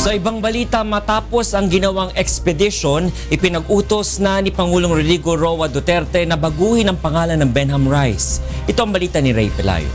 Sa ibang balita, matapos ang ginawang expedition, ipinag-utos na ni Pangulong Rodrigo Roa Duterte na baguhin ang pangalan ng Benham Rice. Ito ang balita ni Ray Pelayo.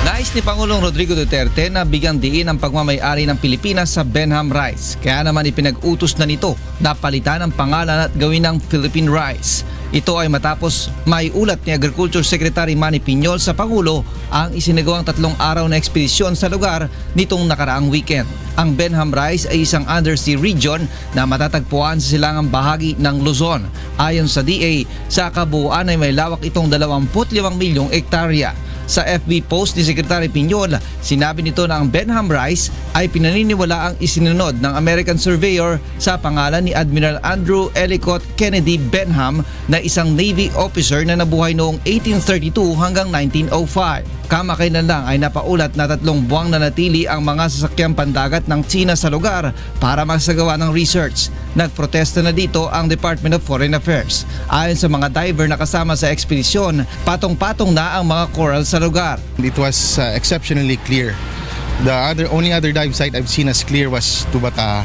Nais ni Pangulong Rodrigo Duterte na bigyang diin ang pagmamay-ari ng Pilipinas sa Benham Rice. Kaya naman ipinag-utos na nito na palitan ang pangalan at gawin ng Philippine Rice. Ito ay matapos maiulat ni Agriculture Secretary Manny Piñol sa Pangulo ang isinagawang 3 araw na ekspedisyon sa lugar nitong nakaraang weekend. Ang Benham Rice ay isang undersea region na matatagpuan sa silangang bahagi ng Luzon. Ayon sa DA, sa kabuuan ay may lawak itong 25 milyong ektarya. Sa FB post ni Secretary Piñol, sinabi nito na ang Benham Rice ay pinaniniwala ang isinunod ng American Surveyor sa pangalan ni Admiral Andrew Ellicott Kennedy Benham na isang Navy officer na nabuhay noong 1832 hanggang 1905. Kamakailan lang ay napaulat na 3 buwang nanatili ang mga sasakyang pandagat ng China sa lugar para magsagawa ng research. Nagprotesta na dito ang Department of Foreign Affairs. Ayon sa mga diver na kasama sa ekspedisyon, patong-patong na ang mga coral sa lugar. It was exceptionally clear. The only other dive site I've seen as clear was Tubata.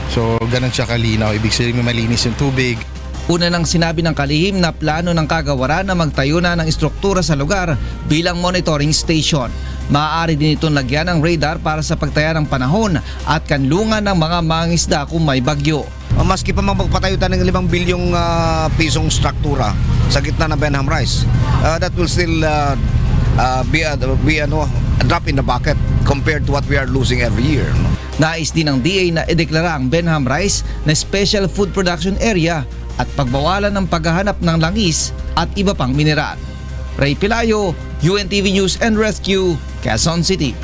So ganun siya kalinaw, ibig sabihin malinis yung tubig. Una nang sinabi ng kalihim na plano ng kagawaran na magtayo na ng istruktura sa lugar bilang monitoring station. Maaari din itong lagyan ng radar para sa pagtaya ng panahon at kanlungan ng mga mangingisda kung may bagyo. Maski pa magpatayo tayo ng 5 bilyong pisong struktura sa gitna ng Benham Rice, that will still be a drop in the bucket compared to what we are losing every year. Nais din ng DA na ideklara ang Benham Rice na Special Food Production Area at pagbawalan ng paghahanap ng langis at iba pang mineral. Ray Pelayo, UNTV News and Rescue, Quezon City.